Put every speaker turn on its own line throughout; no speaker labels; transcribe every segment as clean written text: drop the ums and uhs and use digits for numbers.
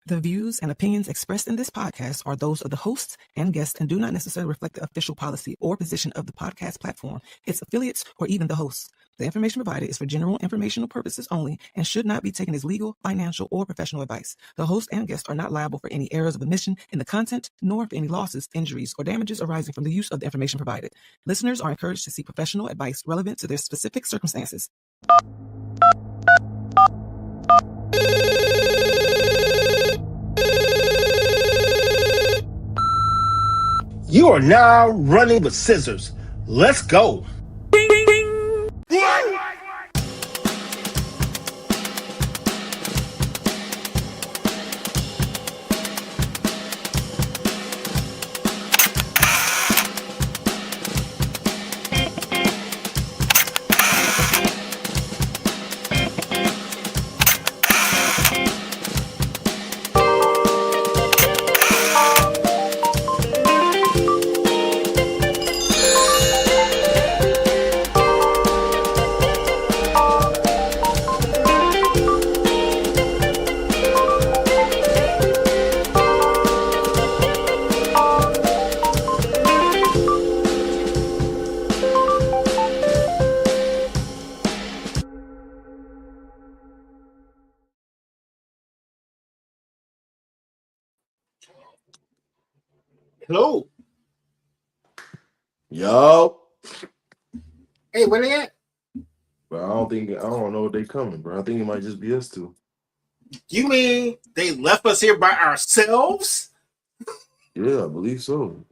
The views and opinions expressed in this podcast are those of the hosts and guests and do not necessarily reflect the official policy or position of the podcast platform, its affiliates, or even the hosts. The information provided is for general informational purposes only and should not be taken as legal, financial, or professional advice. The host and guests are not liable for any errors of omission in the content, nor for any losses, injuries, or damages arising from the use of the information provided. Listeners are encouraged to seek professional advice relevant to their specific circumstances.
You are now running with scissors. Let's go.
Hello.
Yo.
Hey, where they at?
But I don't know if they coming, bro. I think it might just be us two.
You mean they left us here by ourselves?
Yeah, I believe so.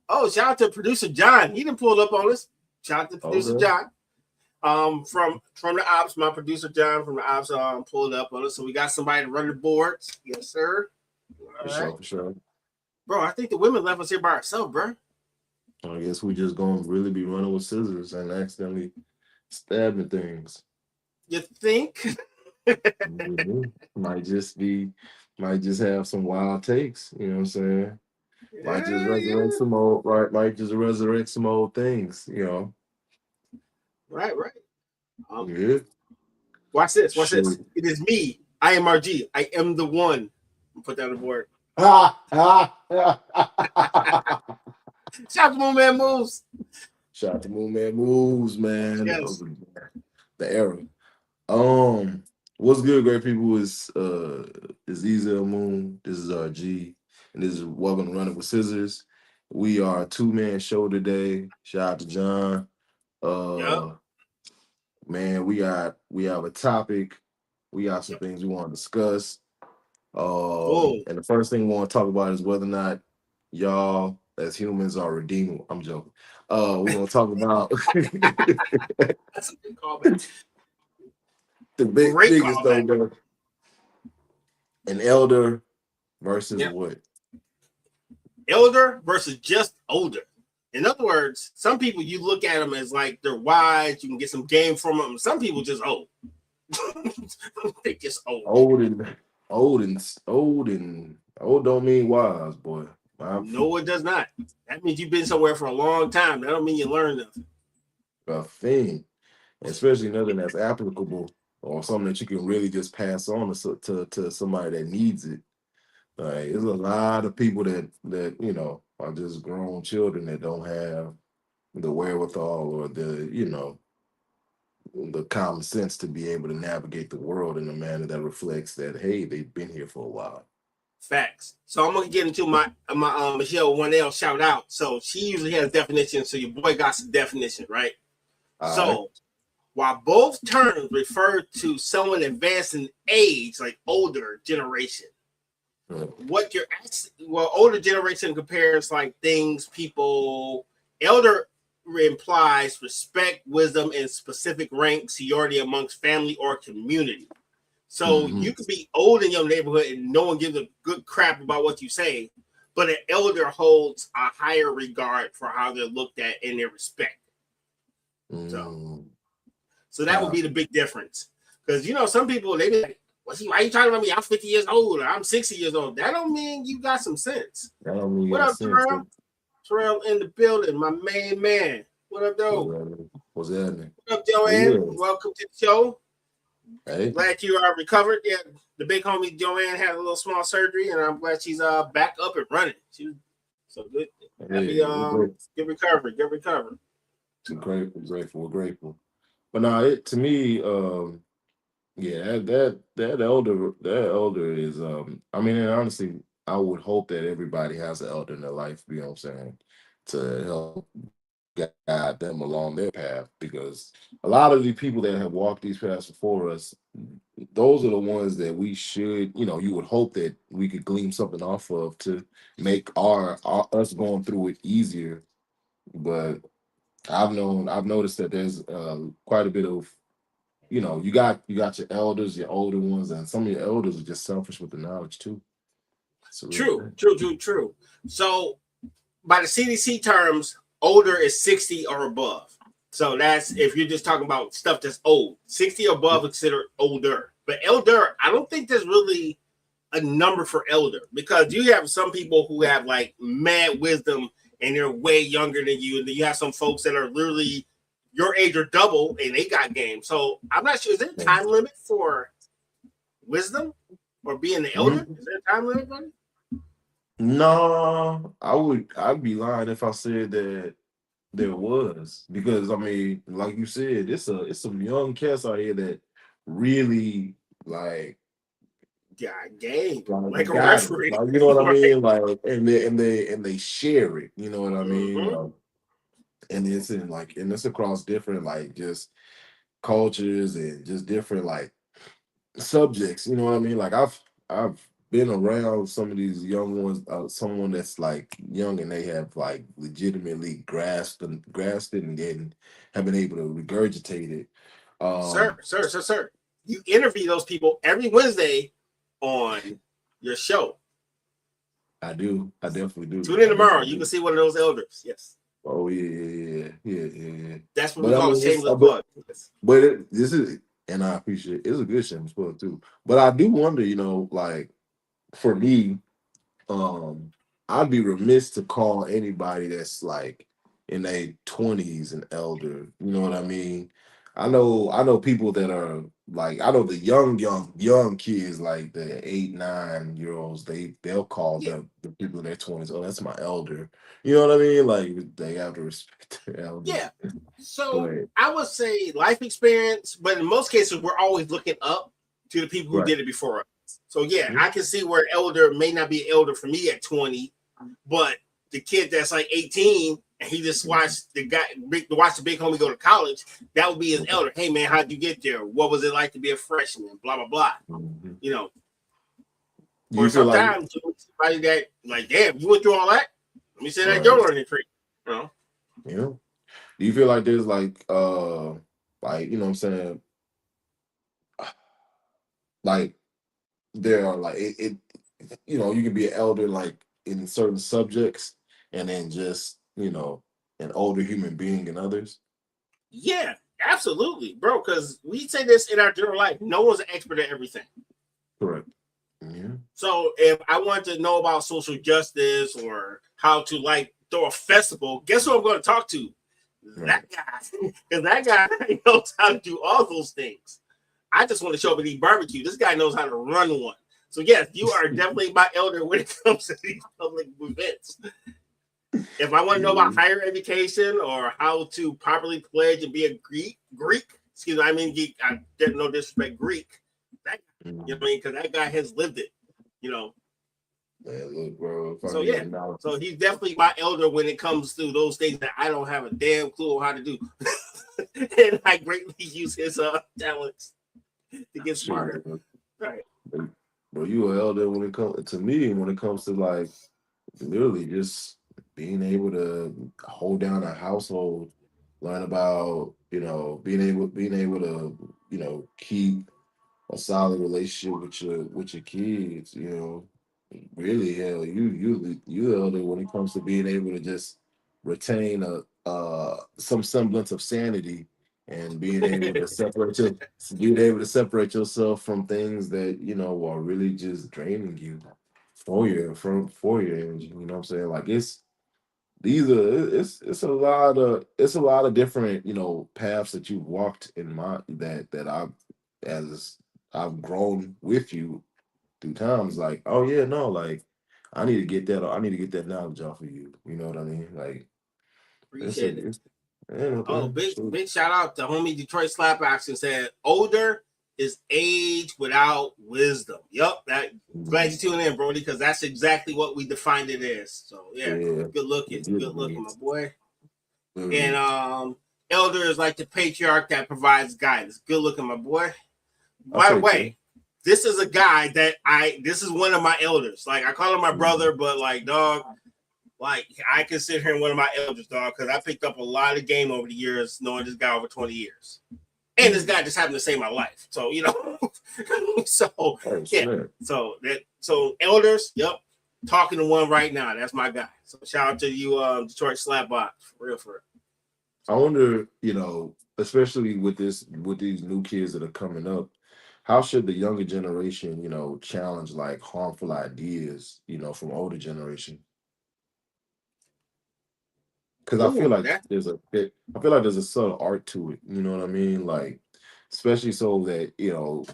Oh, shout out to producer John. He done pulled up on us. Shout out to producer John. From the ops, my producer John from the ops pulled up on us. So we got somebody to run the boards. Yes, sir.
For sure.
Bro, I think the women left us here by ourselves, bro.
I guess we just gonna really be running with scissors and accidentally stabbing things.
You think?
Might just have some wild takes, you know what I'm saying? Might just resurrect some old things, you know.
Right.
Yeah.
Watch this. It is me. I am RG. I am the one. Put that on the board. Shout out to Moon Man Moves.
Shout out to Moon Man Moves, man.
Yes.
The era. What's good, great people? Is Ezel Moon. This is RG, and this is Welcome to Running with Scissors. We are a 2-man show today. Shout out to John. Man, we have a topic. We got some things we want to discuss. And the first thing we want to talk about is whether or not y'all as humans are redeemable. I'm joking. We're gonna talk about
That's a good callback.
the biggest though, an elder versus what?
Elder versus just older. In other words, some people you look at them as like they're wise, you can get some game from them. Some people just old. They just old.
Old don't mean wise, boy.
No, it does not. That means you've been somewhere for a long time. That don't mean you learned nothing.
A thing, especially nothing that's applicable or something that you can really just pass on to somebody that needs it. Like, there's a lot of people that you know are just grown children that don't have the wherewithal or the common sense to be able to navigate the world in a manner that reflects that, hey, they've been here for a while.
Facts. So I'm gonna get into my Michelle 1L shout out. So she usually has definitions. So your boy got some definition, right? So while both terms refer to someone advanced in age, like older generation, what you're asking, older generation compares like things, people. Elder implies respect, wisdom, and specific rank, seniority amongst family or community. So you could be old in your neighborhood and no one gives a good crap about what you say, but an elder holds a higher regard for how they're looked at and their respect. So that would be the big difference. Because, some people, they be like, why are you talking about me? I'm 50 years old or I'm 60 years old. That don't mean you got some sense. What up, Terrell? Terrell in the building, my main man. What up, though?
What's happening?
What up, Joanne? Yeah. Welcome to the show.
Hey,
Glad you are recovered. Yeah, the big homie Joanne had a little small surgery, and I'm glad she's back up and running. She was so good. Happy
hey, we're
good recovery. Good recovery.
grateful, grateful, we're grateful. But now, it to me, yeah, that elder is, I mean, and honestly, I would hope that everybody has an elder in their life. You know what I'm saying, to help guide them along their path, because a lot of the people that have walked these paths before us, those are the ones that we should, you would hope that we could glean something off of to make our us going through it easier. But I've noticed that there's quite a bit of, you got your elders, your older ones, and some of your elders are just selfish with the knowledge too. It's a real
True,
thing.
true, true, true. So by the CDC terms, older is 60 or above. So that's if you're just talking about stuff that's old. 60 or above is considered older. But elder, I don't think there's really a number for elder, because you have some people who have like mad wisdom and they're way younger than you. And then you have some folks that are literally your age or double and they got game. So I'm not sure. Is there a time limit for wisdom or being the elder?
Mhm.
Is there a time limit, buddy?
No, I'd be lying if I said that there was, because I mean, like you said, it's some young cats out here that really like
Got game. Like
like
a
got it.
referee.
Like, you know what I
Right.
mean? Like, and they share it, you know what I mean?
Mm-hmm.
And it's across different, like, just cultures and just different, like, subjects, you know what I mean? Like, I've been around some of these young ones, someone that's like young and they have like legitimately grasped it and have been able to regurgitate it.
Sir,
Um,
sir, sir, sir. You interview those people every Wednesday on your show.
I do. I definitely do.
Tune in
I
tomorrow.
definitely
You can
do.
see one of those elders. Yes.
Oh yeah.
That's what we
But I
call a
mean,
shameless plug. Yes.
this is, and I appreciate it's a good shameless plug too. But I do wonder, like, for me, um, I'd be remiss to call anybody that's like in their 20s and elder. You know what I mean? I know people that are like, I know the young kids, like the 8, 9 year olds. They'll call
Yeah.
the people in their 20s. Oh, that's my elder. You know what I mean? Like, they have to respect their elders.
Yeah. So
But
I would say life experience, but in most cases, we're always looking up to the people who
right.
did it before us. So yeah, I can see where elder may not be elder for me at 20, but the kid that's like 18 and he just watched the big homie go to college, that would be his elder. Hey man, how'd you get there? What was it like to be a freshman? Blah blah blah.
Mhm.
You know,
Do
or
you feel like,
sometimes somebody that like, damn, you went through all that. Let me say that
right?
your learning tree. You know,
You know, do you feel like there's like, you know what I'm saying, like, there are like you can be an elder like in certain subjects, and then just, an older human being in others.
yeah, absolutely, bro. Because we say this in our general life, no one's an expert at everything.
Correct. Yeah.
So if I want to know about social justice or how to like throw a festival, guess who I'm going to talk to?
Right.
That guy, because that guy knows how to do all those things. I just want to show up and eat barbecue. This guy knows how to run one. So yes, you are definitely my elder when it comes to these public events. If I want to know about
Mhm.
higher education or how to properly pledge and be a Greek, excuse me, I mean, I didn't no disrespect Greek. That, you know what I
Mhm.
mean? Because that guy has lived it, you know.
Man, look, bro, if I
So
need
yeah,
a knowledge.
so he's definitely my elder when it comes to those things that I don't have a damn clue on how to do, and I greatly use his talents to get
Shit,
smarter. Right.
bro, you an elder when it comes to me, when it comes to, like, literally just being able to hold down a household, learn about, being able to, keep a solid relationship with your kids. Really, hell, you elder when it comes to being able to just retain some semblance of sanity, and being able to separate yourself from things that, are really just draining you for your energy. You know what I'm saying? Like, it's a lot of different, paths that you've walked in my that I've as I've grown with you through times, like, oh yeah, no, like I need to get that. I need to get that knowledge off of you. You know what I mean? Like
Appreciate it.
it's yeah,
Oh,
man.
big shout out to homie Detroit Slap Action said older is age without wisdom. Yup, that glad you tuned in, Brody, because that's exactly what we defined it as. So yeah,
Yeah,
good looking, my boy.
literally.
And elder is like the patriarch that provides guidance. Good looking, my boy.
I'll
By the
take that.
way, this is a guy that this is one of my elders. Like I call him my brother, but like dog, like I consider him one of my elders, dog, because I picked up a lot of game over the years, knowing this guy over 20 years. And this guy just happened to save my life. So, you know, so yeah. So elders, yep. Talking to one right now. That's my guy. So shout out to you, Detroit Slapbox. For real.
I wonder, you know, especially with these new kids that are coming up, how should the younger generation, you know, challenge like harmful ideas, you know, from older generation? Because I feel
Ooh,
like
that
I feel like there's a subtle art to it. You know what I mean? Like, especially so that you know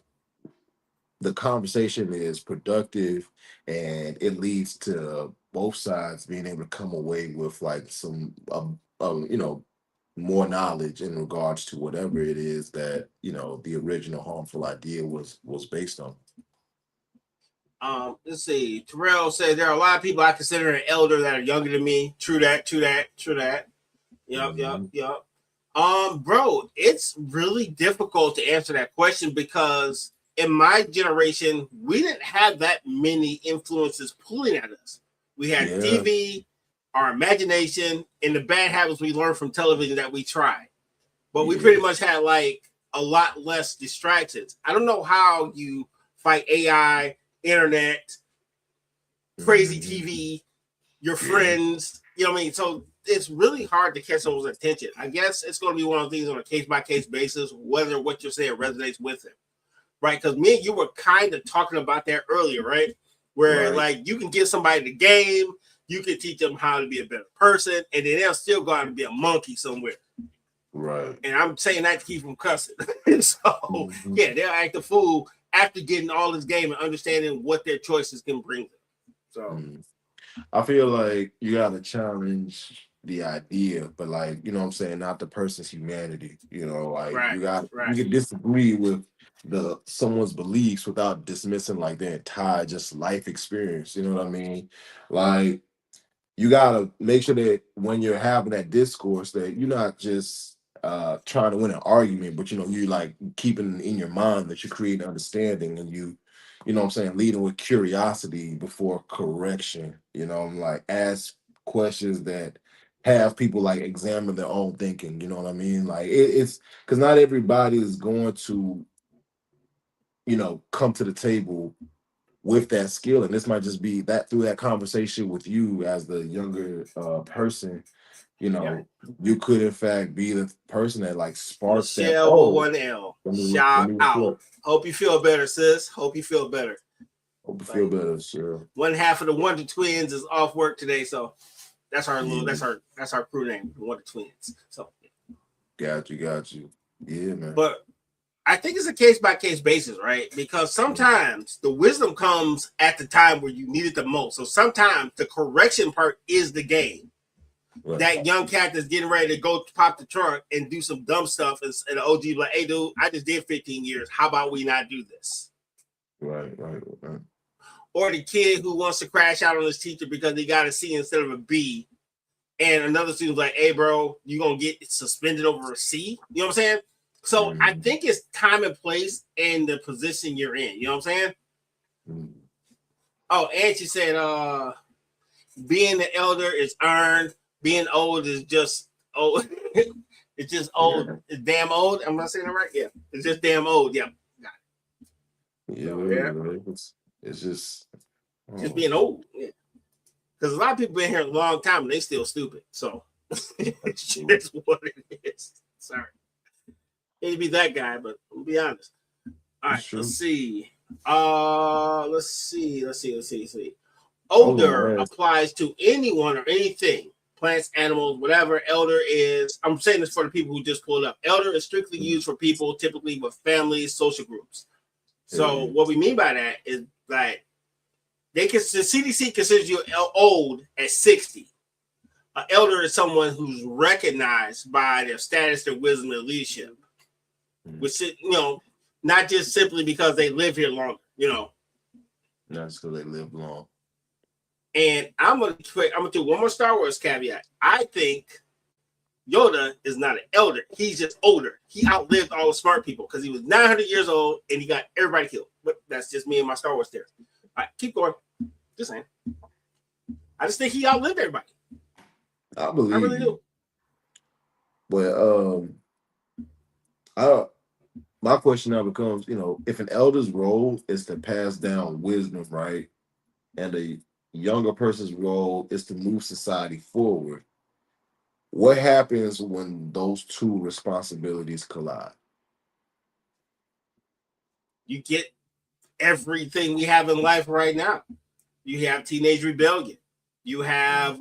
the conversation is productive and it leads to both sides being able to come away with like some you know, more knowledge in regards to whatever it is that you know the original harmful idea was based on.
let's see. Terrell said there are a lot of people I consider an elder that are younger than me. True that. Yep.
Mhm.
Bro, it's really difficult to answer that question because in my generation, we didn't have that many influences pulling at us. We had
Yeah,
TV, our imagination, and the bad habits we learned from television that we tried. But we pretty
yeah,
much had like a lot less distractions. I don't know how you fight AI, internet, crazy
mhm,
TV, your
yeah,
friends. You know what I mean? So it's really hard to catch someone's attention. I guess it's going to be one of the things on a case by case basis, whether what you're saying resonates with them, right? Because me and you were kind of talking about that earlier, right? Where
right,
like you can give somebody the game, you can teach them how to be a better person, and then they'll still go out and be a monkey somewhere.
right.
And I'm saying that to keep them cussing. So
Mhm.
yeah, they'll act a fool after getting all this game and understanding what their choices can bring them. So
Mhm. I feel like you gotta challenge the idea, but like, you know what I'm saying, not the person's humanity. You know, like
right,
you
right.
can disagree with the someone's beliefs without dismissing like their entire just life experience. You know what I mean? Like you gotta make sure that when you're having that discourse that you're not just trying to win an argument, but you know, you like keeping in your mind that you're creating understanding and you know what I'm saying, leading with curiosity before correction. You know, I'm like ask questions that have people like examine their own thinking, you know what I mean? Like it's because not everybody is going to, you know, come to the table with that skill, and this might just be that through that conversation with you as the younger person, you
Yeah.
know, you could in fact be the person that like sparks that.
Michelle with
Oh,
one L.
let
Shout
me
out.
reflect.
Hope you feel better, sis. Hope you feel better.
Hope you feel
Like
better, sure.
one half of the Wonder Twins is off work today, so that's our little
Yeah,
that's our crew name, the Wonder Twins. So
got you. Yeah, man.
but I think it's a case by case basis, right? Because
Mhm.
sometimes the wisdom comes at the time where you need it the most. So sometimes the correction part is the game.
Right,
That young cat that's getting ready to go pop the trunk and do some dumb stuff, and the OG like, "Hey, dude, I just did 15 years. How about we not do this?"
right.
Or the kid who wants to crash out on his teacher because he got a C instead of a B, and another student's like, "Hey, bro, you gonna get suspended over a C?" You know what I'm saying? So I
Mhm.
think it's time and place and the position you're in. You know what I'm saying?
Mhm.
Oh, and she said, being the elder is earned. Being old is just old. It's just old.
Yeah,
It's damn old. Am I saying it right? Yeah. It's just damn old. Yeah. Got it.
yeah,
So yeah,
literally, it's just
just
oh,
being old. Yeah. Because a lot of people been here a long time and they still stupid. So it's
absolutely.
just what it is. Sorry. Hate to be that guy, but I'll be honest. All right,
It's
let's
true.
see. Let's see.
I was
Older
gonna ask.
applies to anyone or anything. plants, animals, whatever. Elder is, I'm saying this for the people who just pulled up. Elder is strictly used for people typically with families, social groups. So what we mean by that is that the CDC considers you old at 60. An elder is someone who's recognized by their status, their wisdom, their leadership, which is, not just simply because they live here longer,
Not just because they live long.
And I'm gonna do one more Star Wars caveat. I think Yoda is not an elder; he's just older. He outlived all the smart people because he was 900 years old and he got everybody killed. But that's just me and my Star Wars theory. All right, keep going. Just saying. I just think he outlived everybody.
I believe.
I really do.
But my question now becomes, if an elder's role is to pass down wisdom, right, and a younger person's role is to move society forward, what happens when those two responsibilities collide?
You get everything we have in life right now. You have teenage rebellion. You have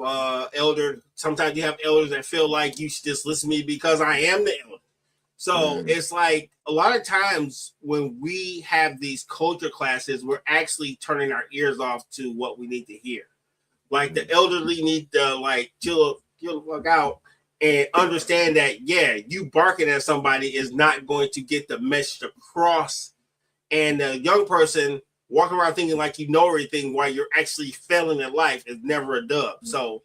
sometimes you have elders that feel like you should just listen to me because I am the elder. So it's like a lot of times when we have these culture classes, we're actually turning our ears off to what we need to hear. Like the elderly need to chill the fuck out and understand that, you barking at somebody is not going to get the message across. And the young person walking around thinking like you know everything while you're actually failing in life is never a dub. So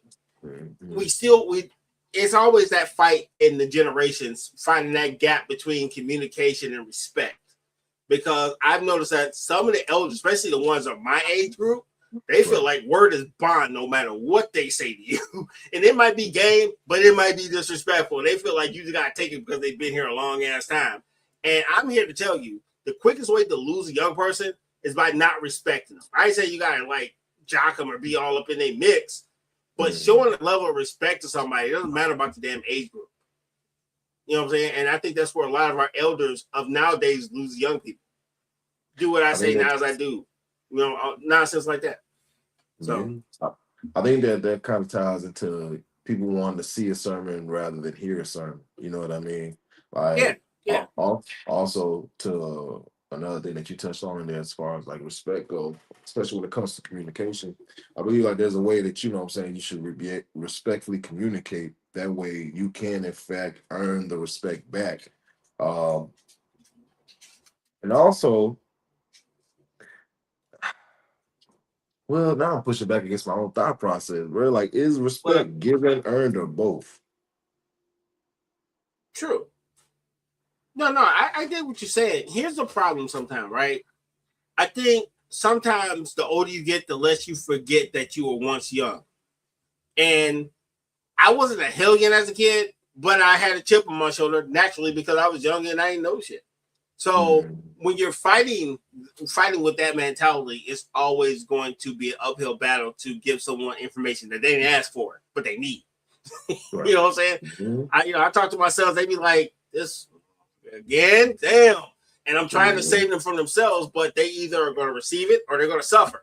it's always that fight in the generations, finding that gap between communication and respect. Because I've noticed that some of the elders, especially the ones of my age group, they feel like word is bond no matter what they say to you. And it might be game, but it might be disrespectful. They feel like you just got to take it because they've been here a long ass time. And I'm here to tell you, the quickest way to lose a young person is by not respecting them. I say you got to jock them or be all up in their mix, but showing a level of respect to somebody, it doesn't matter about the damn age group. You know what I'm saying? And I think that's where a lot of our elders of nowadays lose young people. Do what I say now as I do. Nonsense like that. So
I think that kind of ties into people wanting to see a sermon rather than hear a sermon. You know what I mean?
Yeah.
Also, to another thing that you touched on in there, as far as respect goes, especially when it comes to communication, I believe there's a way that you should respectfully communicate. That way, you can in fact earn the respect back, and also. Well, now I'm pushing back against my own thought process. Where is respect given, earned, or both?
True. No, I get what you're saying. Here's the problem sometimes, right? I think sometimes the older you get, the less you forget that you were once young. And I wasn't a hellion as a kid, but I had a chip on my shoulder naturally because I was young and I didn't know shit. So when you're fighting with that mentality, it's always going to be an uphill battle to give someone information that they didn't ask for, but they need. Right. You know what I'm saying? I talk to myself, they be like, this again, damn. And I'm trying to save them from themselves, but they either are going to receive it or they're going to suffer.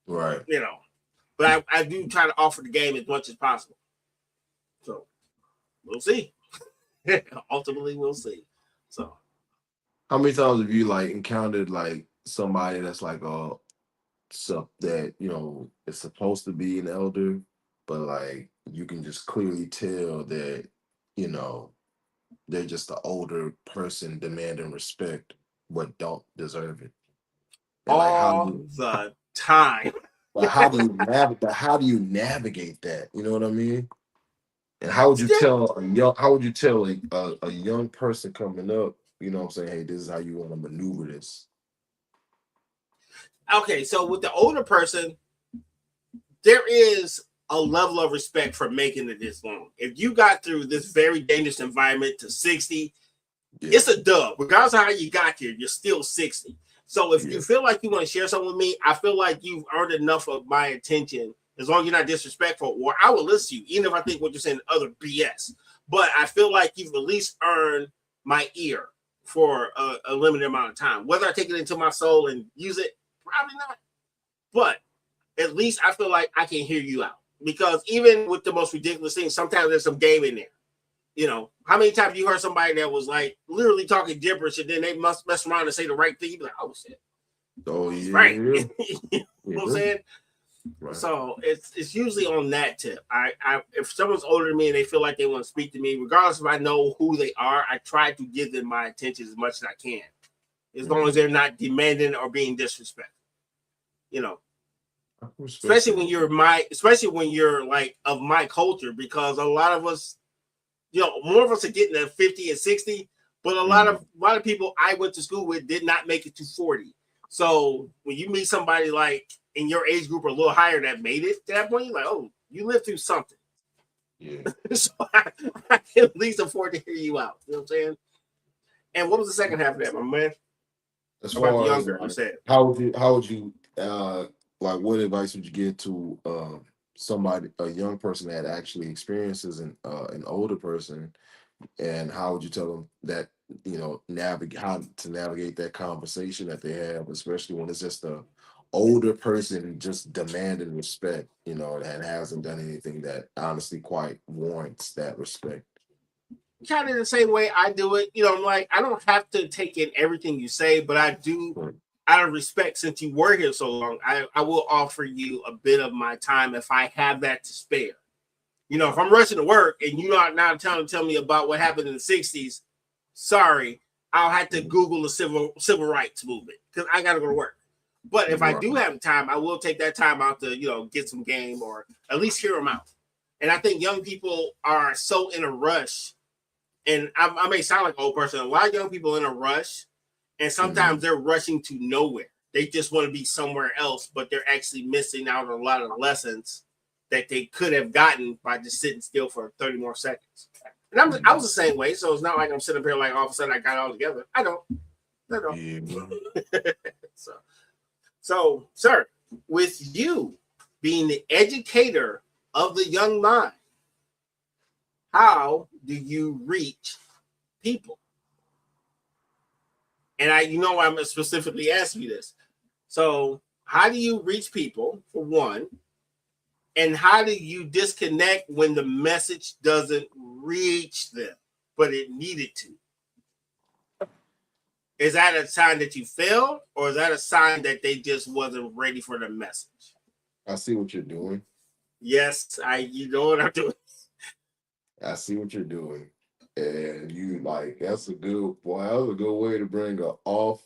Right.
But I do try to offer the game as much as possible. So we'll see. Ultimately, we'll see. So.
How many times have you encountered somebody that's that is supposed to be an elder, but you can just clearly tell that they're just an older person demanding respect but don't deserve it. And
all the time.
How do you navigate that? You know what I mean? And how would you tell a young person coming up? You know what I'm saying? Hey, this is how you want to maneuver this.
Okay, so with the older person, there is a level of respect for making it this long. If you got through this very dangerous environment to 60, it's a dub. Regardless of how you got here, you're still 60. So if you feel like you want to share something with me, I feel like you've earned enough of my attention. As long as you're not disrespectful, or I will listen to you, even if I think what you're saying is other BS. But I feel like you've at least earned my ear for a limited amount of time. Whether I take it into my soul and use it, probably not. But at least I feel like I can hear you out. Because even with the most ridiculous things, sometimes there's some game in there. You know, how many times you heard somebody that was like literally talking gibberish and then they must mess around and say the right thing? You be like, oh shit.
Oh
He's
yeah.
right. You know what I'm saying?
Right.
So it's usually on that tip. I if someone's older than me and they feel like they want to speak to me, regardless if I know who they are, I try to give them my attention as much as I can, as long as they're not demanding or being disrespectful. You know, especially when you're like of my culture, because a lot of us, you know, more of us are getting to 50 and 60, but a lot of people I went to school with did not make it to 40. So when you meet somebody like in your age group or a little higher that made it to that point, you're like, oh, you lived through something.
Yeah.
So I can at least afford to hear you out. You know what I'm saying? And what was the second half of that, my man?
As
How about the
far as
younger? You said.
how would you like what advice would you give to somebody, a young person that actually experiences an older person, and how would you tell them that, you know, navigate how to navigate that conversation that they have, especially when it's just a older person just demanding respect, you know, and hasn't done anything that honestly quite warrants that respect.
Kind of the same way I do it. You know, I'm like, I don't have to take in everything you say, but I do,
Right.
out of respect, since you were here so long, I will offer you a bit of my time if I have that to spare. You know, if I'm rushing to work and you are now trying to tell me about what happened in the 60s, sorry, I'll have to Google the civil rights movement because I got to go to work. But if I do have time, I will take that time out to, you know, get some game or at least hear them out. And I think young people are so in a rush, and I may sound like an old person. A lot of young people in a rush, and sometimes they're rushing to nowhere. They just want to be somewhere else, but they're actually missing out on a lot of the lessons that they could have gotten by just sitting still for 30 more seconds. And I was the same way, so it's not like I'm sitting up here like all of a sudden I got it all together. I don't.
Yeah.
So, sir, with you being the educator of the young mind, how do you reach people? And I'm specifically asking you this. So, how do you reach people, for one? And how do you disconnect when the message doesn't reach them, but it needed to? Is that a sign that you failed, or is that a sign that they just wasn't ready for the message?
I see what you're doing.
Yes, you know what I'm doing.
I see what you're doing. And you like that's a good way to bring a off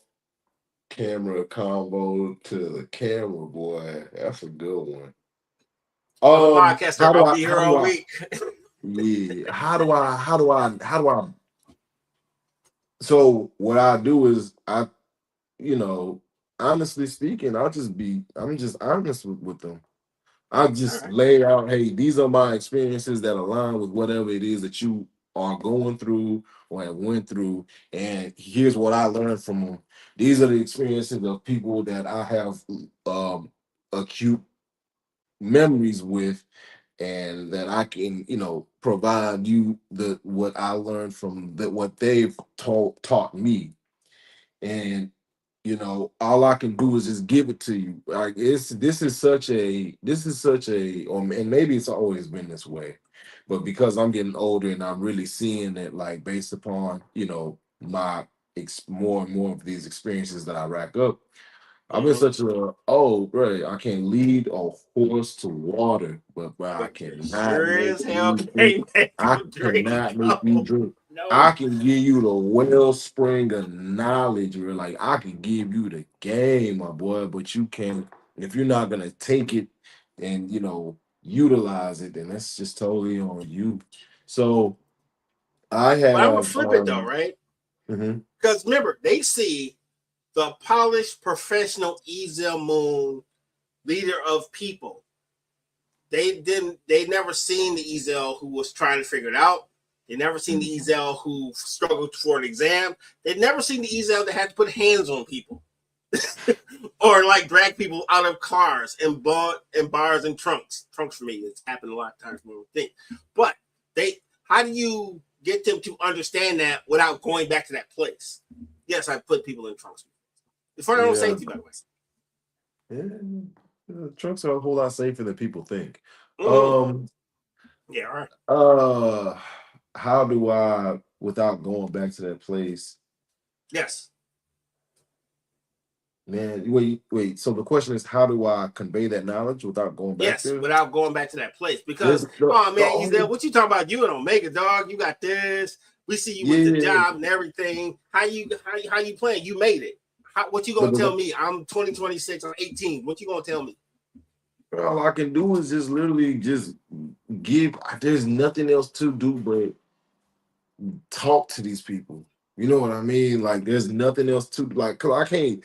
camera combo to the camera, boy. That's a good one.
I'm a podcaster. I'll be here all week.
Yeah. How do I so what I do is you know, honestly speaking, I'm just honest with them. I just lay out, hey, these are my experiences that align with whatever it is that you are going through or have went through, and here's what I learned from them. These are the experiences of people that I have acute memories with, and that I can, you know, provide you the what I learned from what they've taught me. And you know, all I can do is just give it to you. Like this is such a and maybe it's always been this way, but because I'm getting older and I'm really seeing it, like based upon, you know, my more and more of these experiences that I rack up, I've been such bro, I can lead a horse to water, but bro, I cannot
Sure
make
as hell
you drink.
can't make
I
you drink.
cannot make you drink.
No.
I can give you the wellspring of knowledge, or like I can give you the game, my boy, but you can't if you're not gonna take it and, you know, utilize it, then that's just totally on you. So I
But I'm gonna
have
flip it though, right? Because remember, they see the polished professional Ezel Moon leader of people. They never seen the Ezel who was trying to figure it out. They never seen the Ezel who struggled for an exam. They never seen the Ezel that had to put hands on people. Or like drag people out of cars and bars and trunks. Trunks for me, it's happened a lot of times more than think. But how do you get them to understand that without going back to that place? Yes, I put people in trunks. It's for their own safety, by the way.
Trucks are a whole lot safer than people think.
Mm-hmm.
Um,
Yeah, all right.
uh, how do I, without going back to that place,
Yes.
man? Wait. So the question is, how do I convey that knowledge without going back
Yes,
there?
without going back to that place. Because,
There's the,
oh
the
man,
only,
Ezel, what you talking about? You an Omega dog. You got this. We see you with the
yeah,
job and everything. How you playing? You made it. What you
but
gonna tell me? I'm 2026. I'm 18. What you gonna tell me?
all I can do is just literally just give. There's nothing else to do but talk to these people. You know what I mean? Like, there's nothing else to like. Cause I can't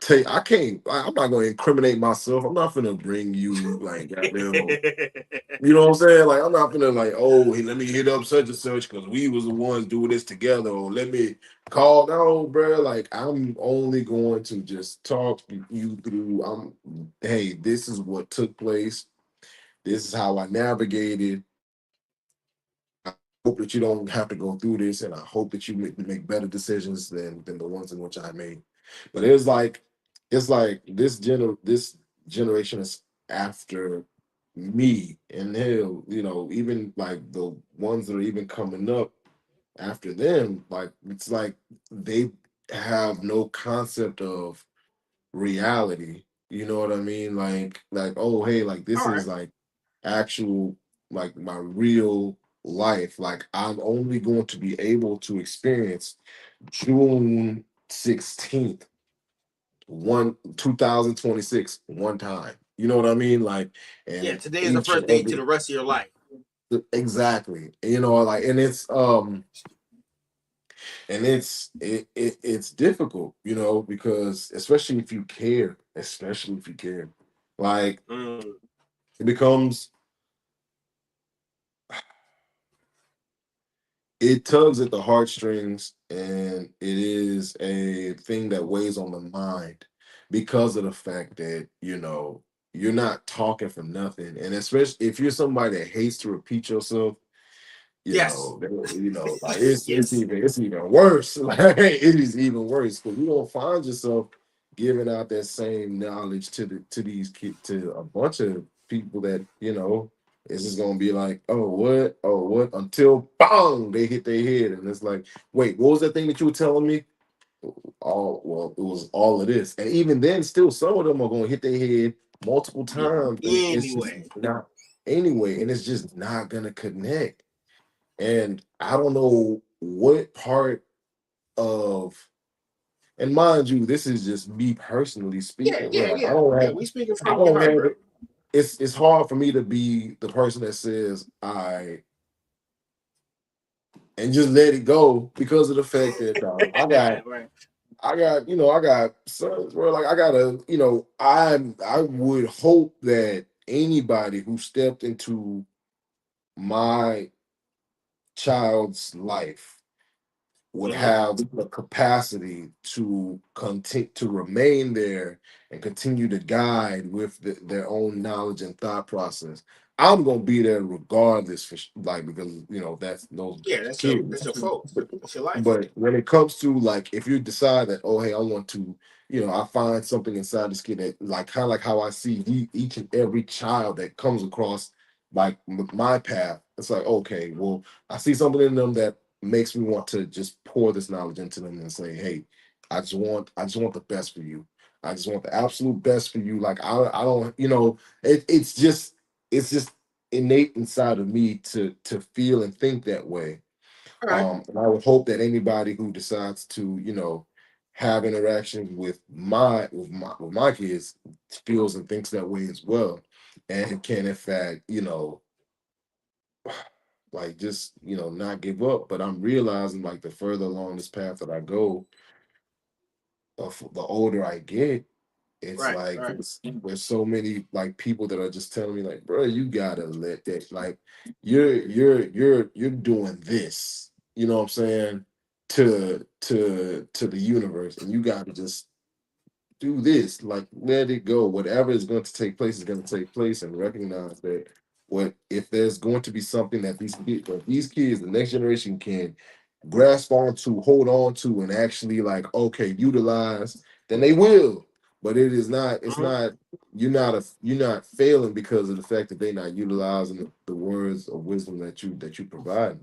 take. I can't. I'm not going to incriminate myself. I'm not gonna bring you like goddamn. You know what I'm saying? Like, I'm not gonna like, oh, hey, let me hit up such and such because we was the ones doing this together, or let me call. No, bro. Like, I'm only going to just talk you through. Hey, this is what took place. This is how I navigated. I hope that you don't have to go through this, and I hope that you make better decisions than the ones in which I made. But it's like this generation is after me, and hell, even like the ones that are even coming up after them, like it's like they have no concept of reality. You know what I mean? Like oh hey, like
All
this
right.
is like actual like my real life. Like I'm only going to be able to experience June 16th, 2026 one time. You know what I mean? Like
Yeah,
and
today is the
each
first
and
day to the
every
rest of your life.
exactly. Like and it's difficult, because especially if you care, like
Mm.
it becomes it tugs at the heartstrings, and it is a thing that weighs on the mind because of the fact that you're not talking for nothing, and especially if you're somebody that hates to repeat yourself.
Yes.
Like
Yes.
it's even worse. Like it is even worse because you don't find yourself giving out that same knowledge to these kids, to a bunch of people that it's just gonna be like, oh what, until bang they hit their head, and it's like, wait, what was that thing that you were telling me? Oh well, it was all of this, and even then, still some of them are gonna hit their head multiple
Yeah.
times, and it's just
Anyway.
not anyway, and it's just not gonna connect. And I don't know what part of, and mind you, this is just me personally
Yeah,
speaking, bro.
yeah,
Like
yeah. Yeah, we speaking
I
from your
don't
heart,
have
bro.
it. It's hard for me to be the person that says I and just let it go because of the fact that
Right.
I got sons where like I gotta, I would hope that anybody who stepped into my child's life would
Mm-hmm.
have the capacity to continue to remain there and continue to guide with their own knowledge and thought process. I'm gonna be there regardless, like because that's those
Yeah,
kids.
that's your folks.
But,
That's your life.
but when it comes to like if you decide that, oh hey, I want to, I find something inside this kid that like kind of like how I see each and every child that comes across like my path. It's like, okay, well, I see something in them that makes me want to just pour this knowledge into them and say, hey, I just want the best for you. I just want the absolute best for you. Like I don't, it's just innate inside of me to feel and think that way.
All right.
And I would hope that anybody who decides to, have interactions with my kids feels and thinks that way as well. And can in fact, like just not give up. But I'm realizing like the further along this path that I go, the older I get, it's
Right.
like
Right.
there's so many like people that are just telling me like, bro, you gotta let that, like you're doing this, you know what I'm saying, to the universe, and you gotta just do this, like let it go. Whatever is going to take place is going to take place, and recognize that what if there's going to be something that these kids, the next generation can grasp onto, hold on to, and actually like okay, utilize, then they will. but it is not. It's not. You're not failing because of the fact that they're not utilizing the words of wisdom that you provide.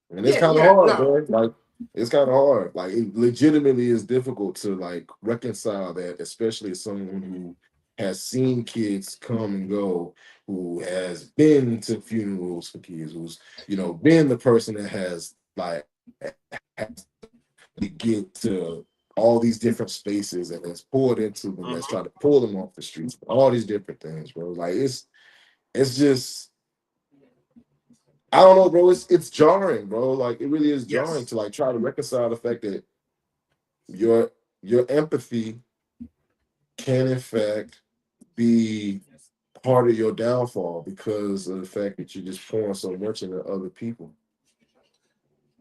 And it's kind of hard, bro. Like it's kind of hard. Like it legitimately is difficult to like reconcile that, especially as someone who has seen kids come and go, who has been to funerals for kids, who's been the person that has like has to get to all these different spaces and has poured into them, that's trying to pull them off the streets, all these different things, bro. Like it's just I don't know, bro. It's jarring, bro. Like it really is jarring to like try to reconcile the fact that your empathy can in fact be part of your downfall because of the fact that you're just pouring so much into other people.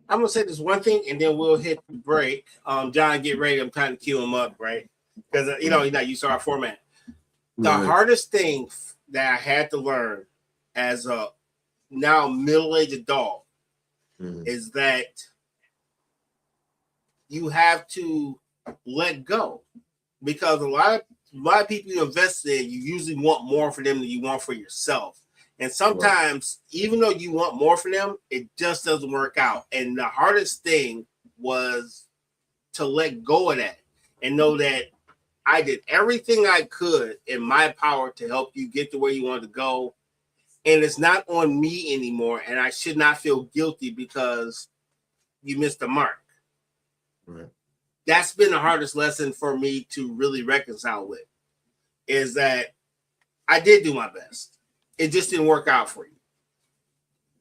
I'm gonna say this one thing, and then we'll hit the break. John, get ready. I'm kind of queuing him up, right? Because you're not used to our format. The hardest thing that I had to learn as a now middle-aged adult is that you have to let go, because a lot of people you invest in, you usually want more for them than you want for yourself. And sometimes, even though you want more for them, it just doesn't work out. And the hardest thing was to let go of that and know that I did everything I could in my power to help you get to where you want to go. And it's not on me anymore. And I should not feel guilty because you missed the mark.
Right.
That's been the hardest lesson for me to really reconcile with, is that I did do my best. It just didn't work out for you.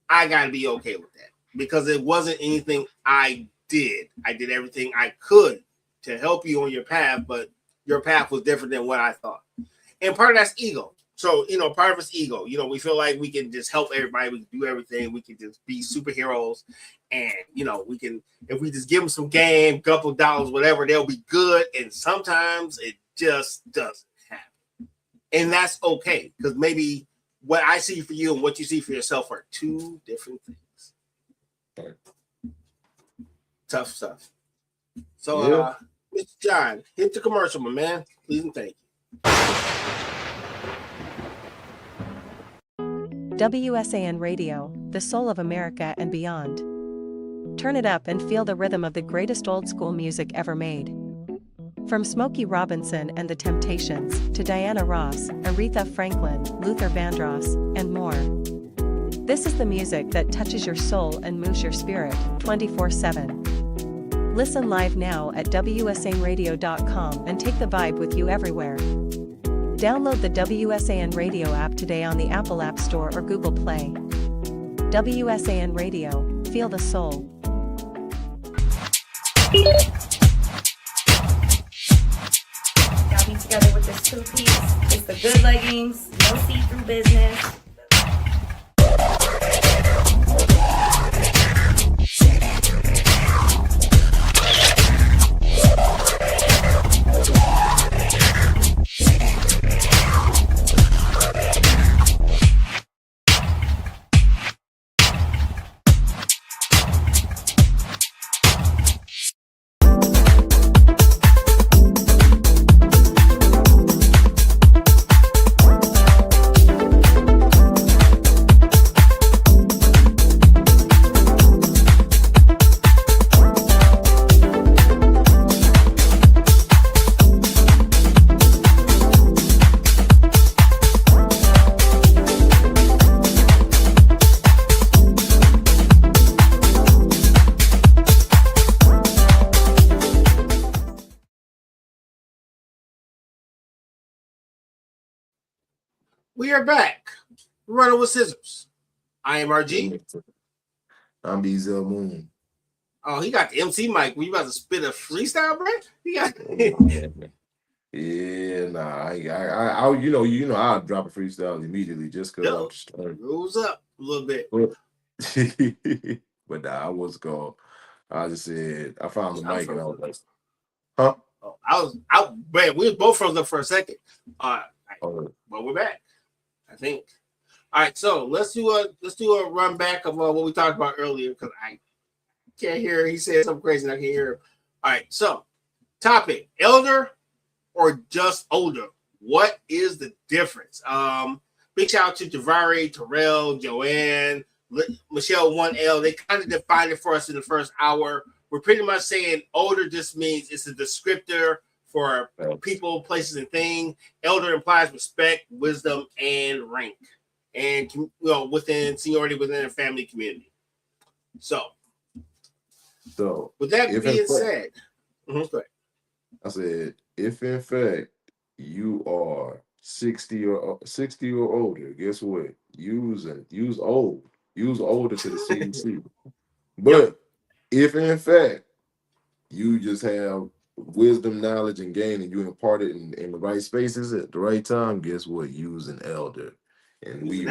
I got to be okay with that because it wasn't anything I did. I did everything I could to help you on your path, but your path was different than what I thought. And part of that's ego. So, part of it's ego. We feel like we can just help everybody. We can do everything. We can just be superheroes. And, we can, if we just give them some game, couple of dollars, whatever, they'll be good. And sometimes it just doesn't happen. And that's okay, because maybe what I see for you and what you see for yourself are two different things.
Right.
Tough stuff. So, Mr. John, hit the commercial, my man. Please and thank you.
WSAN Radio, the soul of America and beyond. Turn it up and feel the rhythm of the greatest old school music ever made. From Smokey Robinson and the Temptations to Diana Ross, Aretha Franklin, Luther Vandross, and more. This is the music that touches your soul and moves your spirit 24/7. Listen live now at WSANradio.com and take the vibe with you everywhere. Download the WSAN Radio app today on the Apple App Store or Google Play. WSAN Radio, feel the soul.
Got me together with this two-piece. It's the good leggings, no see-through business.
We are back. Running with Scissors. I am RG.
I'm BZL Moon.
Oh, he got the MC mic. Were you about to spit a freestyle, bro? He got.
Yeah, nah. I I'll drop a freestyle immediately just because I'm just
Rules up a little bit.
But nah, I was gone. I just said I found the mic and I was like,
huh? Oh, I was out. Man, we were both frozen up for a second. But we're back. I think. All right, so let's do a run back of what we talked about earlier because I can't hear. He said something crazy and I can't hear him. All right, so topic: elder or just older? What is the difference? Big shout out to Javari, Terrell, Joanne, Michelle 1L. They kind of defined it for us in the first hour. We're pretty much saying older just means it's a descriptor for people, places, and things. Elder implies respect, wisdom, and rank, and within seniority within a family community. So with that being said, go ahead.
I said, if in fact you are 60 or older, guess what? Use older to the CDC. But if in fact you just have wisdom, knowledge, and gain, and you impart it in the right spaces at the right time, guess what? Use an elder, and we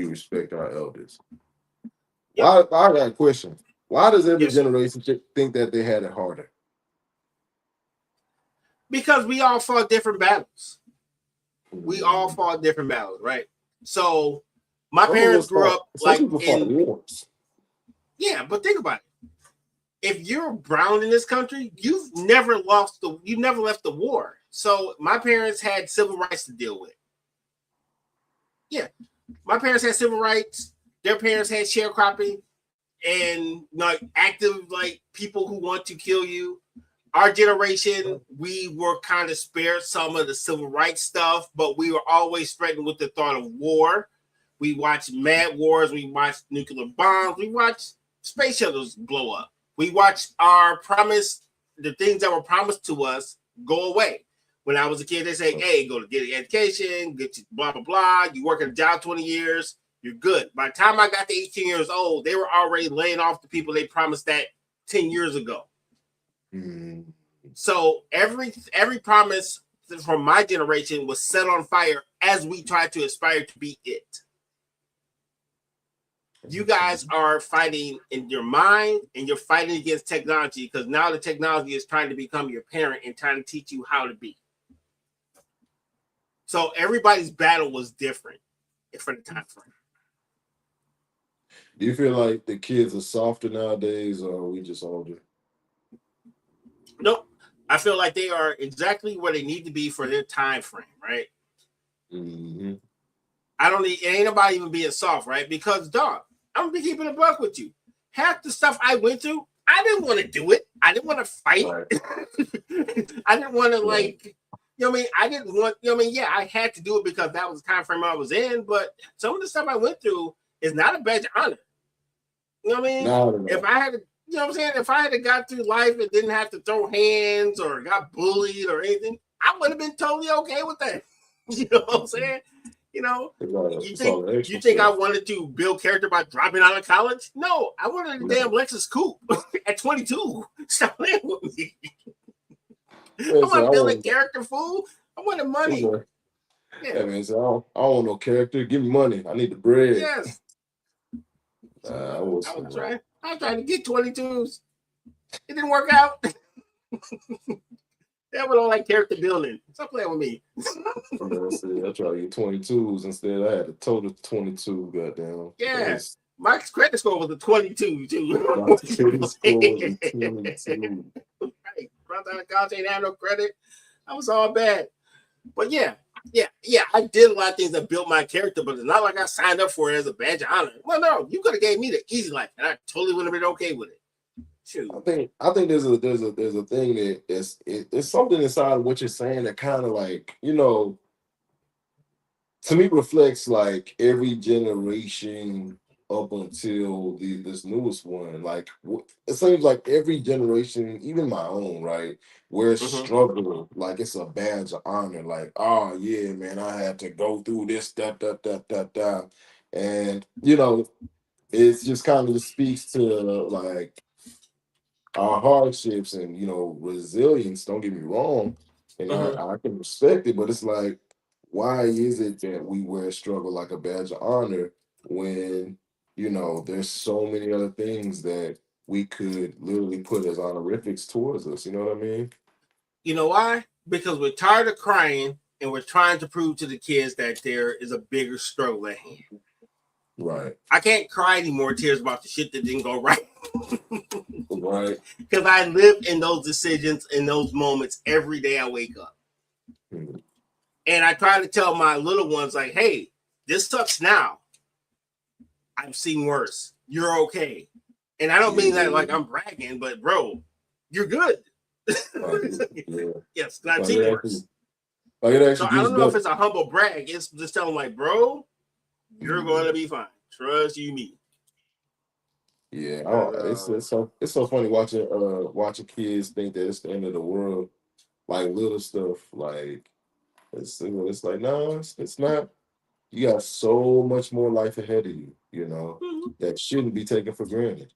respect our elders. I got a question. Why does every generation think that they had it harder?
Because we all fought different battles. Right? So my parents grew up like in
wars.
Yeah, but think about it. If you're brown in this country, you've never left the war. So my parents had civil rights to deal with. Yeah, my parents had civil rights. Their parents had sharecropping and like active like people who want to kill you. Our generation, we were kind of spared some of the civil rights stuff, but we were always threatened with the thought of war. We watched mad wars. We watched nuclear bombs. We watched space shuttles blow up. We watched the things that were promised to us go away. When I was a kid, they say, hey, go to get an education, get you blah, blah, blah. You work at a job 20 years, you're good. By the time I got to 18 years old, they were already laying off the people they promised that 10 years ago. Mm. So every promise from my generation was set on fire as we tried to aspire to be it. You guys are fighting in your mind and you're fighting against technology because now the technology is trying to become your parent and trying to teach you how to be. So everybody's battle was different for the time frame.
Do you feel like the kids are softer nowadays or are we just older?
Nope. I feel like they are exactly where they need to be for their time frame, right? Mm-hmm. Ain't nobody even being soft, right? Because, dog, I'm going to be keeping a buck with you. Half the stuff I went through, I didn't want to do it. I didn't want to fight. Right. I didn't want to, I didn't want, yeah, I had to do it because that was the time frame I was in, but some of the stuff I went through is not a badge of honor. You know what I mean? No. If I had to, you know what I'm saying? If I had got through life and didn't have to throw hands or got bullied or anything, I would have been totally okay with that. You know what I'm saying? You know, you think I wanted to build character by dropping out of college? No, I wanted a damn Lexus coupe at 22. Stop playing with me. I want to build a character, fool. I wanted money.
Yeah, man. So I don't want no character. Give me money. I need the bread.
Yes. I was trying to get 22s. It didn't work out. That one don't like character building. Stop playing with me.
I tried to get 22s instead. I had a total 22. Goddamn.
Yeah. My credit score was a 22 too. My credit score was a 22. Right. Right out of college, ain't have no credit. I was all bad. But yeah. I did a lot of things that built my character, but it's not like I signed up for it as a badge of honor. Well, no, you could have gave me the easy life, and I totally would have been okay with it. Shoot.
I think there's a thing that it's something inside of what you're saying that kind of like, to me reflects like every generation up until this newest one. Like it seems like every generation, even my own, right, where it's struggle, like it's a badge of honor. Like, oh yeah, man, I had to go through this, that, and it's just kind of speaks to like our hardships and resilience. Don't get me wrong, and I can respect it, but it's like, why is it that we wear struggle like a badge of honor when there's so many other things that we could literally put as honorifics towards us? You know what I mean?
You know why? Because we're tired of crying and we're trying to prove to the kids that there is a bigger struggle at hand.
Right.
I can't cry any more tears about the shit that didn't go right.
Right.
Because I live in those decisions in those moments every day I wake up.
Mm-hmm.
And I try to tell my little ones, like, hey, this sucks now. I've seen worse. You're okay. And I don't mean that like I'm bragging, but bro, you're good.
Yeah.
Yes, I've
Like
seen
it
worse. So
actually
I
gets
don't know if
better.
it's a humble brag. It's just telling like, bro, you're going to be fine. Trust you, me.
Yeah,
But,
it's so funny watching kids think that it's the end of the world, like little stuff. Like it's like no, it's not. You got so much more life ahead of you, that shouldn't be taken for granted.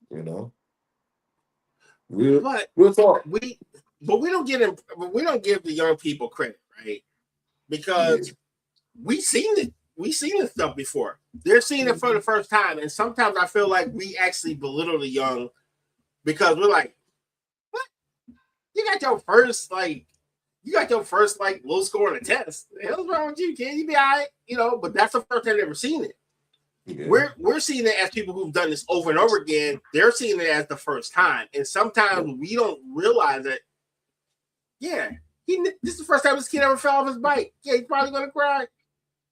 Real
but
real talk.
we we don't we don't give the young people credit, right?
Yeah.
Because we seen it. We seen this stuff before. They're seeing it for the first time, and sometimes I feel like we actually belittle the young because we're like, "What? You got your first low score on a test. The hell's wrong with you, kid? You be all right, But that's the first time they've ever seen it.
Yeah.
We're seeing it as people who've done this over and over again. They're seeing it as the first time, and sometimes we don't realize that. Yeah, this is the first time this kid ever fell off his bike. Yeah, he's probably gonna cry.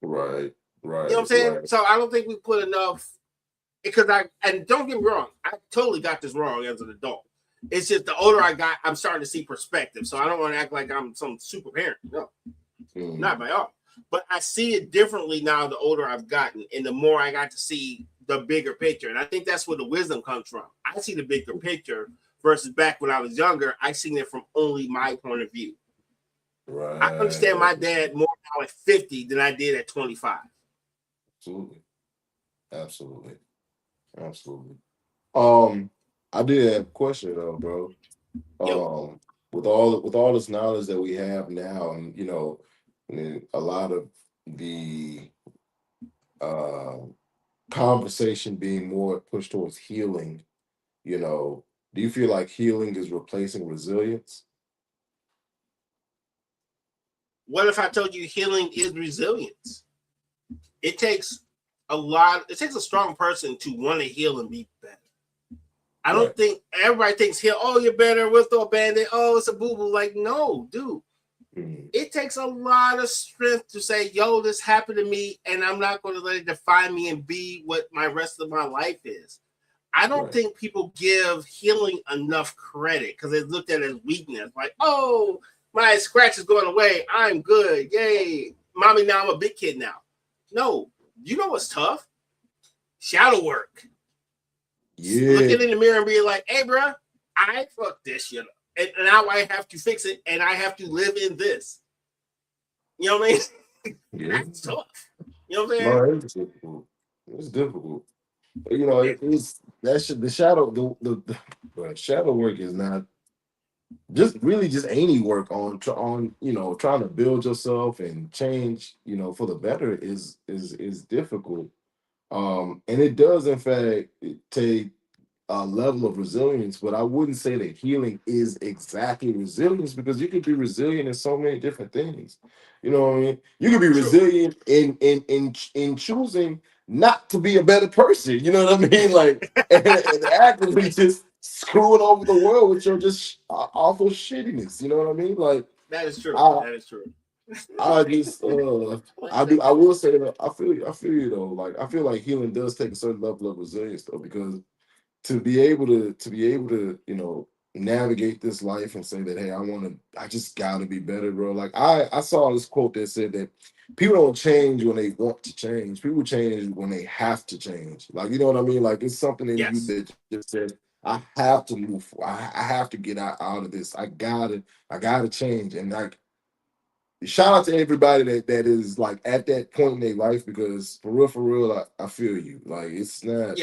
Right. Right.
You know what I'm saying?
Right.
So I don't think we put enough because and don't get me wrong, I totally got this wrong as an adult. It's just the older I got, I'm starting to see perspective. So I don't want to act like I'm some super parent. No, not by all. But I see it differently now the older I've gotten and the more I got to see the bigger picture. And I think that's where the wisdom comes from. I see the bigger picture versus back when I was younger, I seen it from only my point of view.
Right.
I understand my dad more now at 50 than I did at 25.
Absolutely. I did have a question though, bro. With all this knowledge that we have now, and a lot of the uh, conversation being more pushed towards healing, do you feel like healing is replacing resilience?
What if I told you healing is resilience? It takes a strong person to want to heal and be better. I don't think everybody thinks heal, oh, you're better with or bandit, oh, it's a boo-boo. Like, no, dude. It takes a lot of strength to say, yo, this happened to me, and I'm not going to let it define me and be what my rest of my life is. I don't think people give healing enough credit because it's looked at as weakness. Like, oh, my scratch is going away. I'm good. Yay. Mommy, now I'm a big kid now. No. You know what's tough? Shadow work. Yeah. Looking in the mirror and being like, hey, bro, I fucked this shit up. And now I have to fix it, and I have to live in this. You know what I mean? Yeah. That's tough. You know what I'm saying?
No, it's difficult. It's difficult. It's the shadow. The shadow work is not just really just any work on trying to build yourself and change for the better is difficult. And it does in fact take a level of resilience, but I wouldn't say that healing is exactly resilience because you could be resilient in so many different things. You know what I mean? You could be resilient in choosing not to be a better person. You know what I mean? Like and actively just screwing over the world with your just awful shittiness. You know what I mean? Like
that is true. That is true.
I just I will say that I feel you though. Like I feel like healing does take a certain level of resilience though, because to be able to navigate this life and say that, hey, I just gotta be better, bro. Like I saw this quote that said that people don't change when they want to change, people change when they have to change. Like, you know what I mean? Like it's something in you that just says, I have to move forward. I have to get out of this. I gotta change. And like, shout out to everybody that is like at that point in their life, because for real, I feel you. Like it's not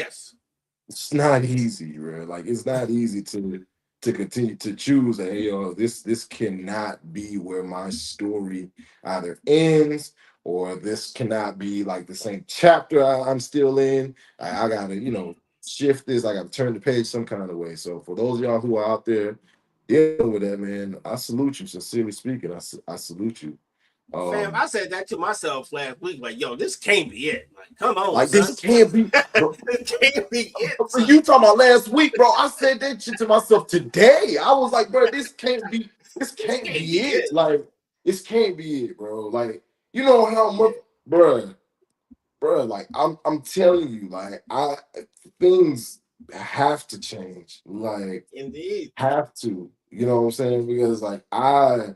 easy, bro. Like it's not easy to continue to choose that, hey, yo, this cannot be where my story either ends, or this cannot be like the same chapter I'm still in. I gotta, shift this. I gotta turn the page some kind of way. So for those of y'all who are out there dealing with that, man, I salute you. Sincerely speaking, I salute you.
Fam,
Um,
I said that to myself last week. Like, yo, this can't be it. Like, come on,
like
son.
this can't be, bro.
This can't be it, son.
You talking about last week, bro? I said that shit to myself today. I was like, bro, this
This
can't
can't
be
be
it.
it.
Like, this can't be it, bro. Like, you know how
Yeah,
much, bro. Like, I'm telling you, like, things have to change. Like,
indeed.
have to. You know what I'm saying? Because like I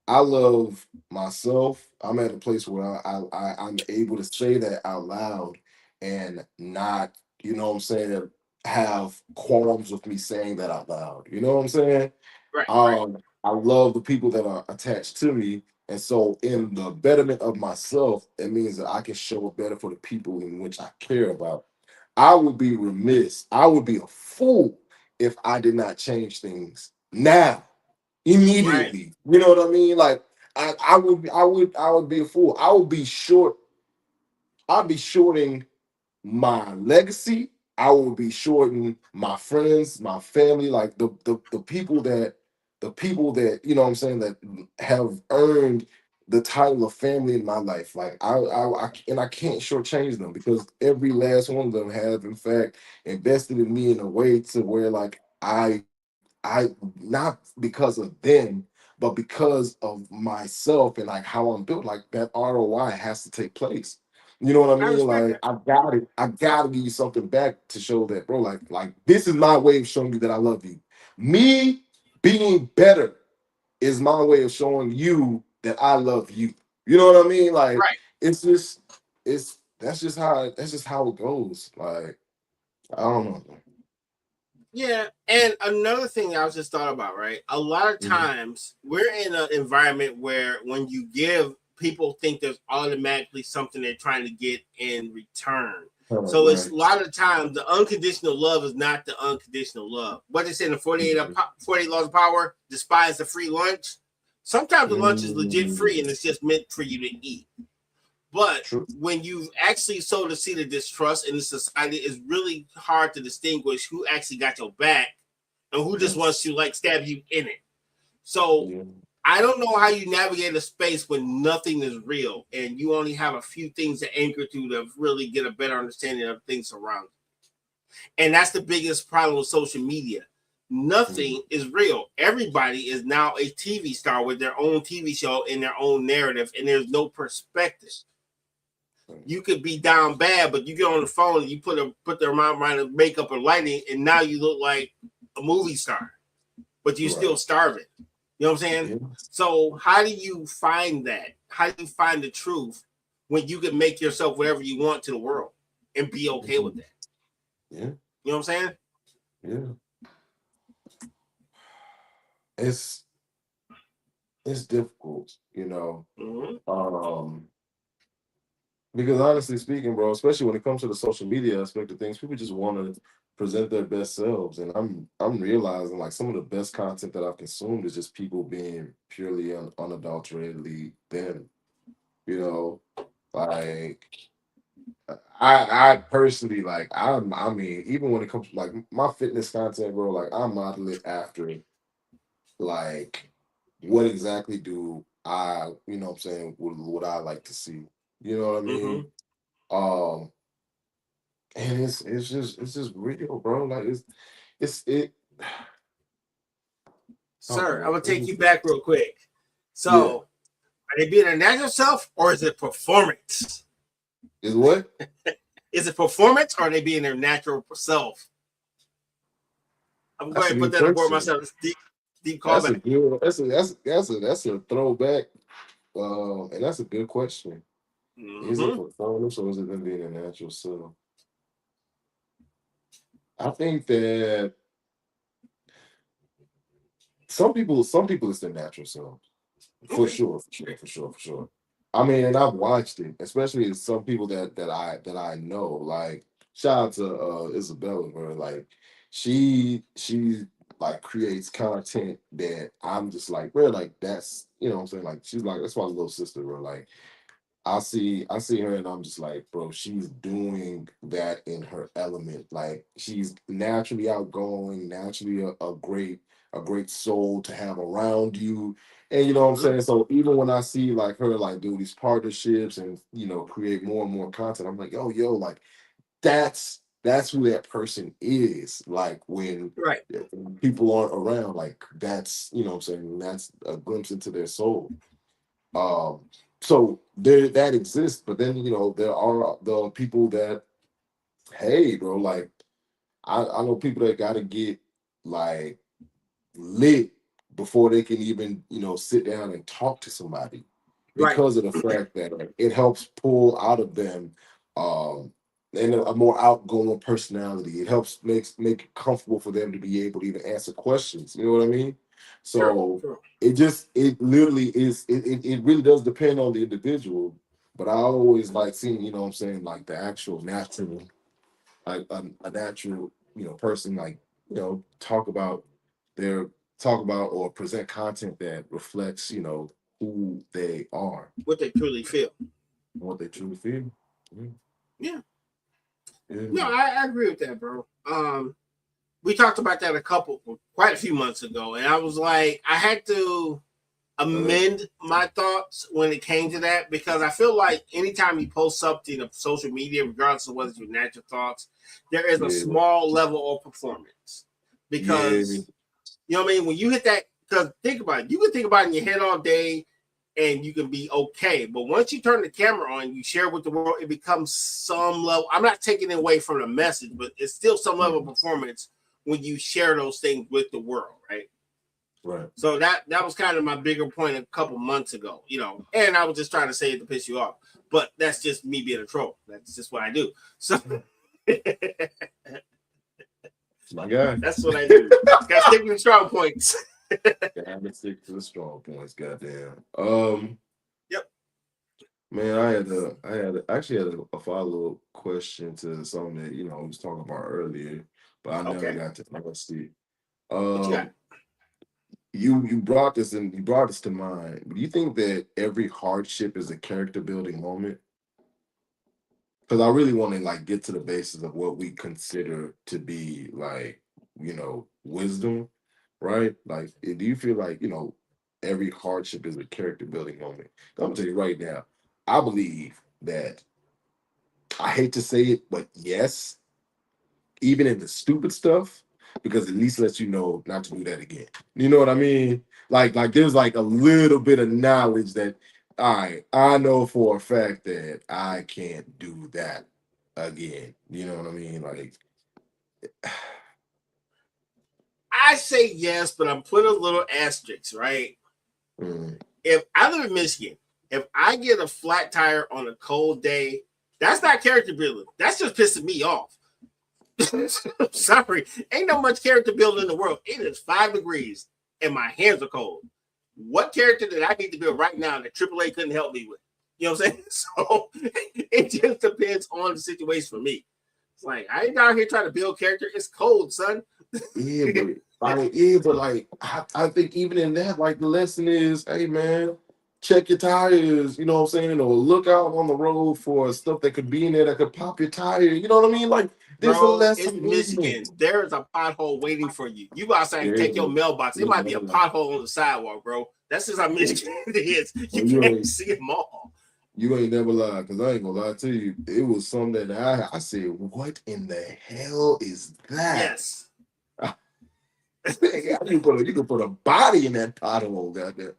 love myself. I'm at a place where I'm able to say that out loud and not, you know what I'm saying, have qualms with me saying that out loud. You know what I'm saying?
Right, right.
I love the people that are attached to me. And so in the betterment of myself, it means that I can show up better for the people in which I care about. I would be remiss, I would be a fool if I did not change things now,
Right.
immediately. You know what I mean? Like I would be a fool. I'd be shorting my legacy. I will be shorting my friends, my family, like the people that, you know what I'm saying, that have earned the title of family in my life. Like I can't shortchange them because every last one of them have in fact invested in me in a way to where like I not because of them, but because of myself and like how I'm built, like that ROI has to take place. You know what I
I
mean?
respect
Like
that.
I gotta give you something back to show that, bro. Like this is my way of showing you that I love you. Me being better is my way of showing you that I love you. You know what I mean? Like
Right.
it's just it's that's just how it goes. Like I don't know.
Yeah. And another thing I was just thought about, right? A lot of
Mhm.
times we're in an environment where when you give, people think there's automatically something they're trying to get in return. So it's
Right.
a lot of times the unconditional love is not the unconditional love. What they say in the 48 laws of power, despise the free lunch. Sometimes the lunch is legit free and
Mm,
it's just meant for you to eat. But
true.
when you actually sow the seed of distrust in the society, it's really hard to distinguish who actually got your back and who just wants
Yes.
to like stab you in it. So
Yeah.
I don't know how you navigate a space when nothing is real and you only have a few things to anchor to really get a better understanding of things around you. And that's the biggest problem with social media.
Mhm.
Nothing is real. Everybody is now a TV star with their own TV show and their own narrative, and there's no perspective. You could be down bad, but you get on the phone and you put their mind around the makeup or lighting, and now you look like a movie star, but you're still
Right.
starving. You know what I'm saying?
Yeah.
So how do you find that? How do you find the truth when you can make yourself whatever you want to the world and be okay with
Mhm.
that?
Yeah.
You know what I'm saying?
Yeah. It's it's difficult, you know.
Mm-hmm.
Um, because honestly speaking, bro, especially when it comes to the social media aspect of things, people just want to present their best selves. And I'm realizing like some of the best content that I've consumed is just people being purely unadulteratedly them, you know. Like I personally like I mean, even when it comes to like my fitness content, bro, like I model it after like what exactly do I, you know what I'm saying, what I like to see. You know what I mean?
Mm-hmm.
Um and it's just real, bro. Like it's it oh
Sir, I'm
man.
gonna take you back real quick.
Yeah.
So, are they being their natural self or is it performance?
Is what?
Is it performance or are they being their natural self? I'm
That's
going
a
to put
good
that on board
question.
myself. It's deep
That's a
callback.
good that's a throwback. And that's a good question. Is it
Mm-hmm.
performance or is it them being a natural self? I think that some people it's their natural self. For
Okay.
sure, for sure, for sure, for sure. I mean, and I've watched it, especially some people that I know. Like, shout out to Isabella, bro. Like, she like creates content that I'm just like, bro, like that's you know what I'm saying. Like, she's like that's my little sister, bro. Like, I see her and I'm just like, bro, she's doing that in her element. Like she's naturally outgoing, naturally a a great soul to have around you. And you know what I'm saying? So even when I see like her like do these partnerships and create more and more content, I'm like, yo, like that's who that person is. Like when
Right.
people aren't around, like that's what I'm saying, that's a glimpse into their soul. So there that exists, but then there are the people that, hey bro, like I know people that gotta get like lit before they can even sit down and talk to somebody,
Right.
because of the fact that it helps pull out of them um and a more outgoing personality. It helps make it comfortable for them to be able to even answer questions, you know what I mean? So
Sure.
it literally is, it really does depend on the individual. But I always like seeing, what I'm saying, like the actual natural, like a natural person, like talk about or present content that reflects who they are,
What they truly feel.
what they truly feel.
Yeah.
Yeah.
No, I agree with that, bro. We talked about that quite a few months ago, and I was like, I had to amend my thoughts when it came to that, because I feel like anytime you post something of social media, regardless of whether it's your natural thoughts, there is a small level of performance. Because you know what I mean? When you hit that, because think about it, you can think about it in your head all day and you can be okay. But once you turn the camera on, you share with the world, it becomes some level. I'm not taking it away from the message, but it's still some level of performance when you share those things with the world, right?
Right.
So that was kind of my bigger point a couple months ago, and I was just trying to say it to piss you off. But that's just me being a troll. That's just what I do. So
my guy.
That's what I do. Gotta stick with the strong points.
Gotta stick to the strong points, goddamn.
Yep.
Man, I actually had a follow-up question to something that we was talking about earlier, but I never got to ask it.
What you got?
You brought this to mind. Do you think that every hardship is a character building moment? Because I really want to like get to the basis of what we consider to be like wisdom, right? Like, do you feel like every hardship is a character building moment? I'm gonna tell you right now, I believe that, I hate to say it, but yes, even in the stupid stuff, because at least lets you know not to do that again. You know what I mean? Like there's like a little bit of knowledge that, all right, I know for a fact that I can't do that again. You know what I mean? Like,
I say yes, but I'm putting a little asterisk, right? If I live in Michigan, if I get a flat tire on a cold day, that's not character building. That's just pissing me off. Sorry, ain't no much character building in the world. It is 5 degrees and my hands are cold. What character did I need to build right now that AAA couldn't help me with? You know what I'm saying? So it just depends on the situation for me. It's like, I ain't out here trying to build character. It's cold, son.
Yeah, but like I think even in that, like the lesson is, hey man, check your tires, you know what I'm saying? Or look out on the road for stuff that could be in there that could pop your tire. You know what I mean? Like, there's a lesson.
It's Michigan. There is a pothole waiting for you. You go outside and take your mailbox. It might be a pothole on the sidewalk, bro. That's just how Michigan it is. You can't see them all.
You ain't never lied, because I ain't gonna lie to you. It was something that I said, what in the hell is that?
Yes.
You can put a body in that pothole, goddamn.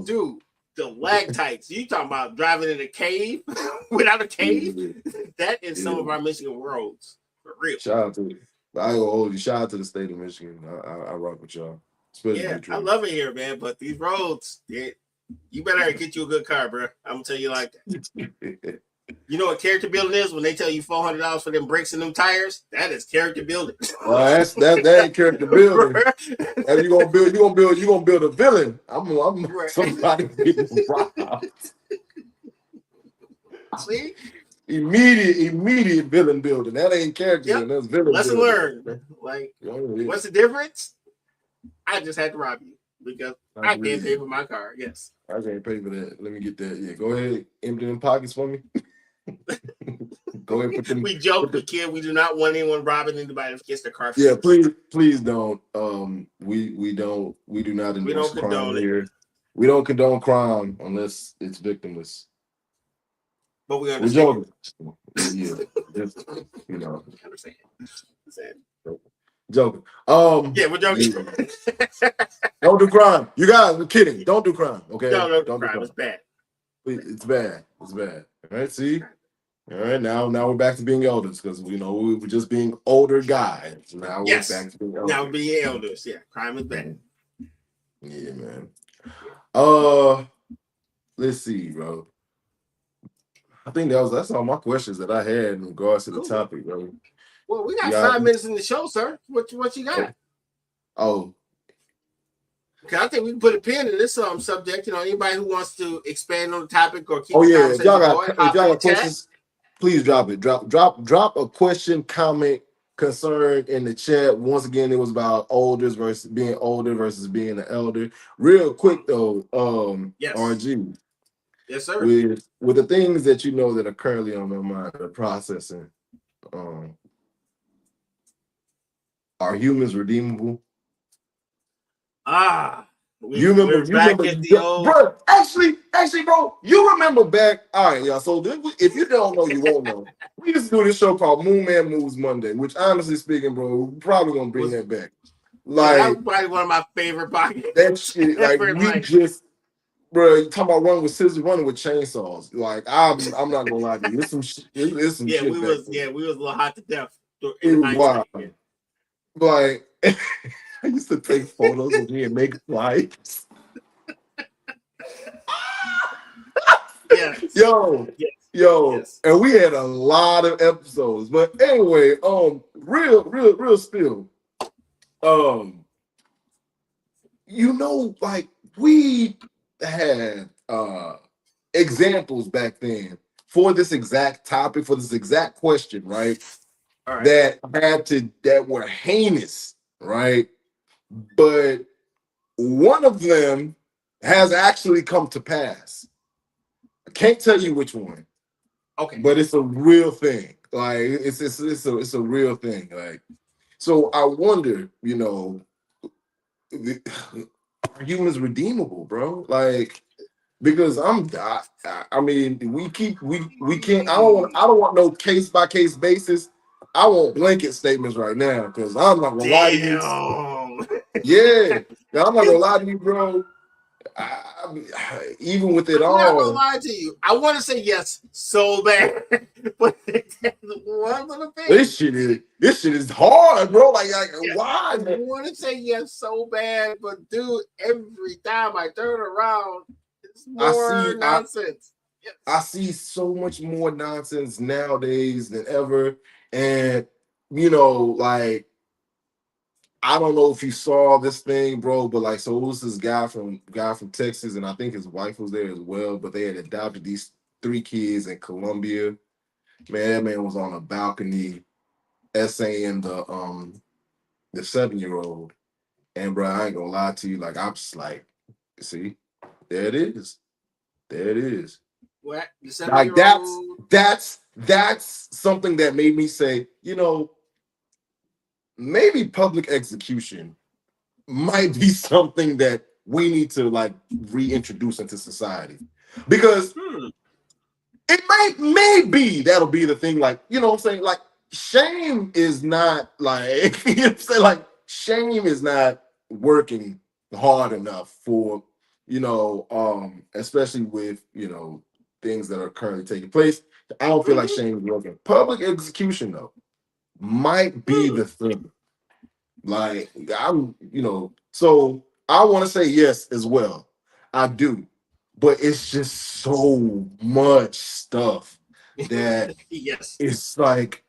Dude, the lag tights. You talking about driving in a cave without a cave? That is some of our Michigan roads. For real.
Shout out to I ain't gonna hold you. Shout out to the state of Michigan. I rock with y'all.
Yeah, I love it here, man. But these roads, you better get you a good car, bro. I'm gonna tell you like that. You know what character building is when they tell you $400 for them brakes and them tires? That is character building.
That ain't character building. You gonna build a villain. I'm right. Somebody getting robbed.
See?
Immediate villain building. That ain't character building. That's villain
Lesson
building.
learned. Like, what's the difference? I just had to rob you because I can't pay for my car. Yes.
I can't pay for that. Let me get that. Yeah, go ahead. Empty them pockets for me. Go ahead, put them.
We joke, we kid. We do not want anyone robbing anybody that gets their car.
Yeah, please don't. We do not endorse crime
condone
here.
it.
We don't condone crime unless it's victimless.
But we
We're
understand.
joking. Yeah, just,
Understand.
Joking.
Yeah, we're joking.
Yeah. Don't do crime. You guys, we're kidding. Don't do crime. Okay.
Don't do crime. It's bad.
It's bad. It's bad. All right. See. All right. Now we're back to being elders because we were just being older guys. Now we're back to being elders.
Now being elders. Yeah. Crime is bad.
Yeah, man. Let's see, bro. I think that's all my questions that I had in regards to the topic, bro.
Well, we got 5 minutes in the show, sir. What you got?
Oh.
Okay, I think we can put a pin in this subject. Anybody who wants to expand on the topic or keep
the
conversation
if y'all
going,
got questions, please drop it. Drop a question, comment, concern in the chat. Once again, it was about versus being an elder. Real quick though,
yes.
RG.
Yes, sir.
With the things that that are currently on my mind, the processing, are humans redeemable?
You remember at the old...
Bro, actually, bro, you remember back. All right, y'all. So if you don't know, you won't know. We used to do this show called Moon Man Moves Monday, which honestly speaking, bro, we're probably gonna bring that back. Like,
that was probably one of my favorite podcasts.
That shit, like we just, bro, you talking about running with scissors, running with chainsaws. Like I'm not gonna lie to you. There's some shit. There's some shit.
We was a little hot to death.
It was wild. Like I used to take photos of me and make flights.
Yes.
Yo, yes. And we had a lot of episodes. But anyway, real still. Like we had examples back then for this exact topic, for this exact question, right?
All right.
That were heinous, right? But one of them has actually come to pass. I can't tell you which one.
Okay.
But it's a real thing. Like it's a real thing. Like, so I wonder, are humans redeemable, bro? Like, because I mean, we can't. I don't want no case by case basis. I want blanket statements right now because I'm not gonna lie to you. Yeah, I'm not gonna lie to you, bro. Even with it all,
I'm not gonna lie to you. I want to say yes so bad, but one little thing.
This shit is hard, bro. Like why?
I want to say yes so bad, but dude, every time I turn around, it's more nonsense.
I see so much more nonsense nowadays than ever, and like. I don't know if you saw this thing, bro, but like, so it was this guy from Texas, and I think his wife was there as well. But they had adopted these 3 kids in Colombia. Man, that man was on a balcony, essaying the 7-year-old. And bro, I ain't gonna lie to you, like I'm just like, see, there it is.
What?
Like that's something that made me say, maybe public execution might be something that we need to like reintroduce into society, because it may be that'll be the thing. Like, what I'm saying? Like, shame is not like, like shame is not working hard enough for, especially with, things that are currently taking place. I don't feel like shame is working. Public execution though might be the thing. Like, so I want to say yes as well. I do. But it's just so much stuff that it's like,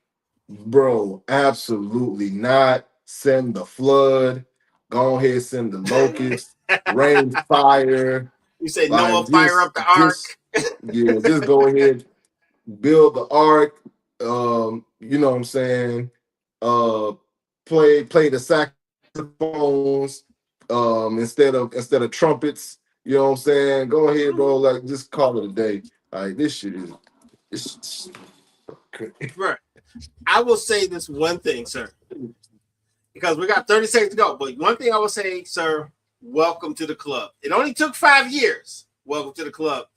bro, absolutely not. Send the flood. Go ahead, send the locust, rain, fire.
You say Noah, fire up the ark.
Just go ahead, build the ark. You know what I'm saying? Play the saxophones instead of trumpets. You know what I'm saying? Go ahead, bro. Like, just call it a day. Like, this shit is
Bro, I will say this one thing, sir, because we got 30 seconds to go. But one thing I will say, sir, welcome to the club. It only took 5 years. Welcome to the club.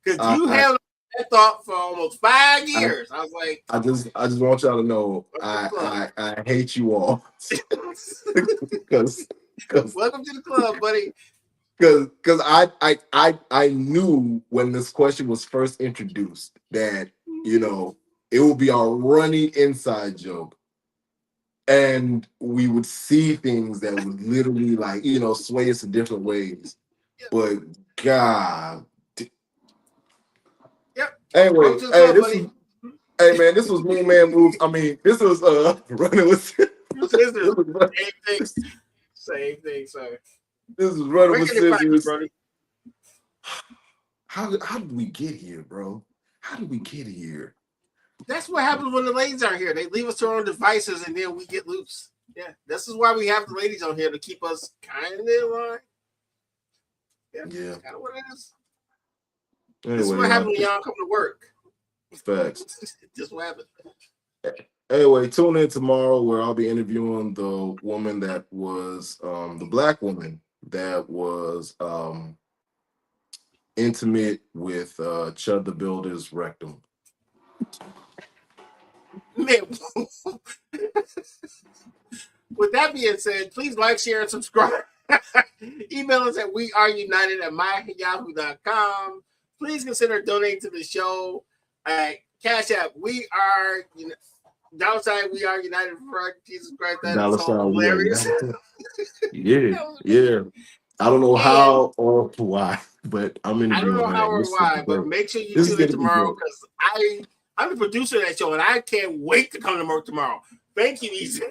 Because you held that thought for almost 5 years. I was like,
I just want y'all to know I hate you all. Because
welcome to the club, buddy.
Because I knew when this question was first introduced that, you know, it would be a running inside joke. And we would see things that would literally, like, you know, sway us in different ways. But God.
Yep.
Anyway, hey man, this was Moon Man Moves. I mean, this was running with
Same thing, sir.
This is running with scissors. How did we get here, bro? How did we get here?
That's what happens when the ladies aren't here. They leave us to our own devices, and then we get loose. Yeah, this is why we have the ladies on here, to keep us kind of in line. Yeah, that's kind of what it is. Anyway, this is what happens when y'all come to work.
Facts.
This what happens.
Anyway, tune in tomorrow where I'll be interviewing the woman that was the black woman that was intimate with Chud the Builder's rectum.
Man. With that being said, please like, share, and subscribe. Email us at weareunited@myyahoo.com. Please consider donating to the show at Cash App. We are $, we are united for Jesus Christ. That is so hilarious.
Yeah. I don't know how or why, but I'm in.
I don't know how or why, but make sure you tune in tomorrow, because I'm the producer of that show, and I can't wait to come to work tomorrow. Thank you, Easy.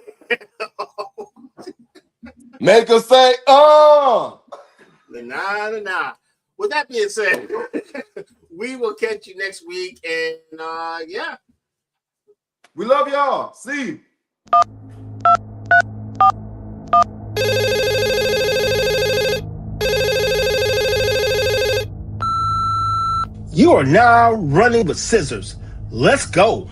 Make us say,
Nah. With that being said, we will catch you next week, and yeah.
We love y'all. See you.
You are now running with scissors. Let's go.